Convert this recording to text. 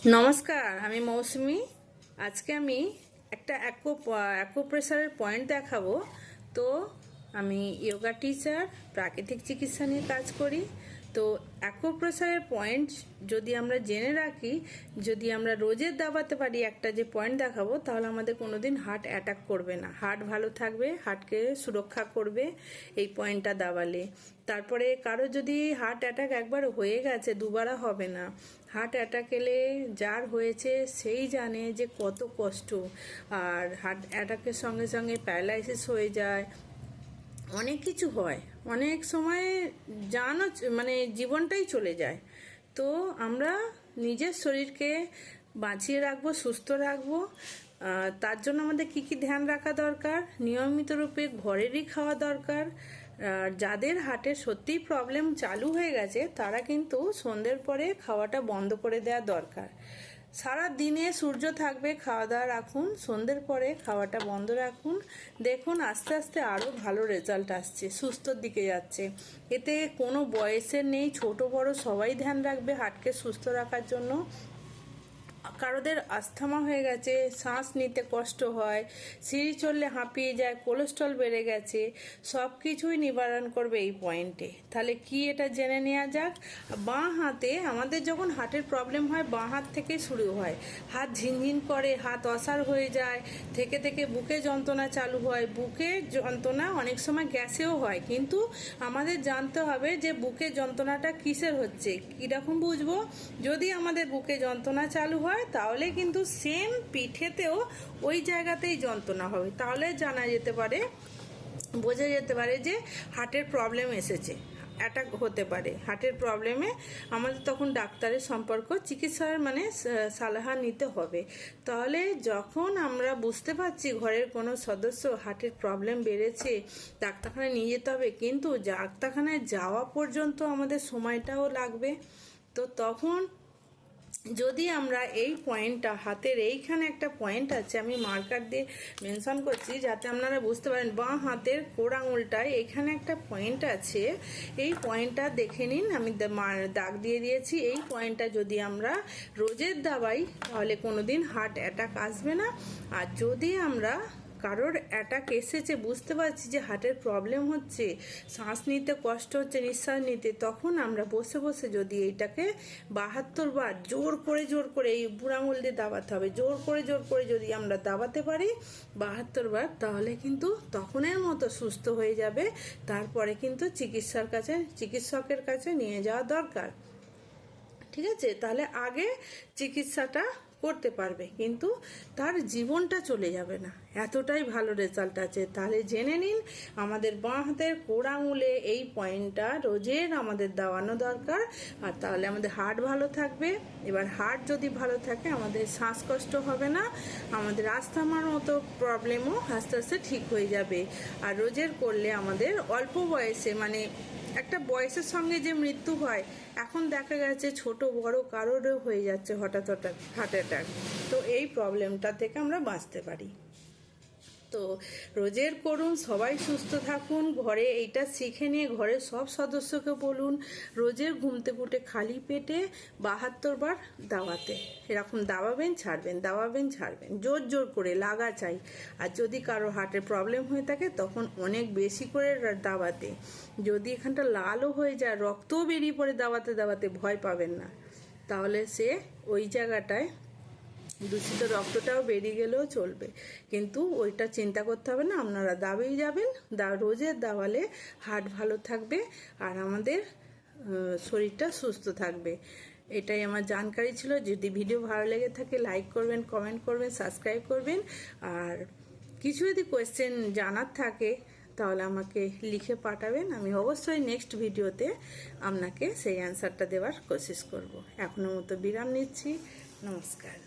নমস্কার, আমি মৌসুমি। আজকে আমি একটা অ্যাকুপ্রেশারের পয়েন্ট দেখাবো। তো আমি যোগা টিচার, প্রাকৃতিক চিকিৎসা নিয়ে কাজ করি। তো অ্যাকুপ্রেশারের পয়েন্ট যদি আমরা জেনে রাখি, যদি আমরা রোজের দাবাতে পারি একটা যে পয়েন্ট দেখাবো, তাহলে আমাদের কোনোদিন হার্ট অ্যাটাক করবে না, হার্ট ভালো থাকবে, হার্টকে সুরক্ষা করবে এই পয়েন্টটা দাবালে। তারপরে কারো যদি হার্ট অ্যাটাক একবার হয়ে গেছে, দুবার হবে না। হার্ট অ্যাটাক এলে যার হয়েছে সেই জানে যে কত কষ্ট। আর হার্ট অ্যাটাকের সঙ্গে সঙ্গে প্যারালাইসিস হয়ে যায়, অনেক কিছু হয়, অনেক সময় জানও মানে জীবনটাই চলে যায়। তো আমরা নিজের শরীরকে বাঁচিয়ে রাখবো, সুস্থ রাখবো। তার জন্য আমাদের কি কি ধ্যান রাখা দরকার? নিয়মিত রূপে ঘরেরই খাওয়া দরকার। যাদের হার্টের সত্যিই প্রবলেম চালু হয়ে গেছে, তারা কিন্তু সন্ধ্যের পরে খাওয়াটা বন্ধ করে দেওয়া দরকার। সারা দিনে সূর্য থাকবে, খাওয়া দাওয়া রাখুন, সন্ধ্যের পরে খাওয়াটা বন্ধ রাখুন। দেখুন আস্তে আস্তে আরও ভালো রেজাল্ট আসছে, সুস্থর দিকে যাচ্ছে। এতে কোনো বয়সের নেই, ছোট বড় সবাই ধ্যান রাখবে হার্টকে সুস্থ রাখার জন্য। কারোদের আস্থমা হয়ে গেছে, শ্বাস নিতে কষ্ট হয়, সিঁড়ি চললে হাঁপিয়ে যায়, কোলেস্ট্রল বেড়ে গেছে, সব কিছুই নিবারণ করবে এই পয়েন্টে। তাহলে কি এটা জেনে নেওয়া যাক। বাঁ হাতে আমাদের যখন হার্টের প্রবলেম হয়, বাঁ হাত থেকে শুরু হয়। হাত ঝিনঝিন করে, হাত অসাড় হয়ে যায়, থেকে থেকে বুকে যন্ত্রণা চালু হয়। বুকে যন্ত্রণা অনেক সময় গ্যাসেও হয়, কিন্তু আমাদের জানতে হবে যে বুকে যন্ত্রণাটা কিসের হচ্ছে। কীরকম বুঝবো? যদি আমাদের বুকে যন্ত্রণা চালু হয়, তাহলে কিন্তু সেম পিঠেতেও ওই জায়গাতেই যন্ত্রণা হবে। তাহলে জানা যেতে পারে, বোঝা যেতে পারে যে হার্টের প্রবলেম এসেছে, অ্যাটাক হতে পারে। হার্টের প্রবলেমে আমাদের তখন ডাক্তারের সম্পর্ক, চিকিৎসার মানে সালাহা নিতে হবে। তাহলে যখন আমরা বুঝতে পারছি ঘরের কোনো সদস্য হার্টের প্রবলেম বেড়েছে, ডাক্তারখানায় নিয়ে যেতে হবে। কিন্তু ডাক্তারখানায় যাওয়া পর্যন্ত আমাদের সময়টাও লাগবে। তো তখন যদি আমরা এই পয়েন্টটা, হাতের এইখানে একটা পয়েন্ট আছে, আমি মার্কার দিয়ে মেনশন করছি যাতে আপনারা বুঝতে পারেন। বাঁ হাতের কোড় আঙুলটায় এখানে একটা পয়েন্ট আছে, এই পয়েন্টটা দেখে নিন, আমি দাগ দিয়ে দিয়েছি। এই পয়েন্টটা যদি আমরা রোজের দাবাই, তাহলে কোনোদিন হার্ট অ্যাটাক আসবে না। আর যদি আমরা কারোর অ্যাটাক এসেছে, বুঝতে পারছি যে হার্টের প্রবলেম হচ্ছে, শ্বাস নিতে কষ্ট হচ্ছে, নিঃশ্বাস নিতে, তখন আমরা বসে বসে যদি এইটাকে 72 বার জোর করে এই বুড়ো আঙুল দিয়ে দাবাতে হবে, জোর করে যদি আমরা দাবাতে পারি 72 বার, তাহলে কিন্তু তখনের মতো সুস্থ হয়ে যাবে। তারপরে কিন্তু চিকিৎসকের কাছে নিয়ে যাওয়া দরকার। ঠিক আছে? তাহলে আগে চিকিৎসাটা করতে পারবে, কিন্তু তার জীবনটা চলে যাবে না, এতটাই ভালো রেজাল্ট আছে। তাহলে জেনে নিন, আমাদের বাঁ হাতের কোড় আঙুলে এই পয়েন্টটা রোজের আমাদের দেওয়ানো দরকার। আর তাহলে আমাদের হার্ট ভালো থাকবে। এবার হার্ট যদি ভালো থাকে, আমাদের শ্বাসকষ্ট হবে না, আমাদের আস্থমার মতো প্রবলেমও আস্তে আস্তে ঠিক হয়ে যাবে। আর রোজের করলে আমাদের অল্প বয়সে, মানে একটা বয়সের সঙ্গে যে মৃত্যু হয়, এখন দেখা গেছে ছোট বড় কারোরও হয়ে যাচ্ছে হঠাৎ হার্ট অ্যাটাক। তো এই প্রবলেমটা থেকে আমরা বাঁচতে পারি। তো রোজের করুন, সবাই সুস্থ থাকুন। ঘরে এইটা শিখে নিয়ে ঘরের সব সদস্যকে বলুন, রোজের ঘুমতে ফুটে খালি পেটে 72 বার দাবাতে। এরকম দাবাবেন ছাড়বেন, দাবাবেন ছাড়বেন, জোর জোর করে লাগা চাই। আর যদি কারো হার্টের প্রবলেম হয়ে থাকে, তখন অনেক বেশি করে দাবাতে। যদি এখানটা লালও হয়ে যায়, রক্তও বেরিয়ে পড়ে দাবাতে দাবাতে, ভয় পাবেন না। তাহলে সে ওই জায়গাটায় দূষিত রক্তটাও বেরিয়ে গেলেও চলবে, কিন্তু ওইটা চিন্তা করতে হবে না। আপনারা দাবিয়ে যাবেন, রোজের দাওয়ালে হার্ট ভালো থাকবে আর আমাদের শরীরটা সুস্থ থাকবে। এটাই আমার জানকারি ছিল। যদি ভিডিও ভালো লেগে থাকে, লাইক করবেন, কমেন্ট করবেন, সাবস্ক্রাইব করবেন। আর কিছু যদি কোয়েশ্চেন জানার থাকে, তাহলে আমাকে লিখে পাঠাবেন। আমি অবশ্যই নেক্সট ভিডিওতে আপনাকে সেই অ্যান্সারটা দেওয়ার কোশিশ করব। এখনো মতো বিরাম নিচ্ছি। নমস্কার।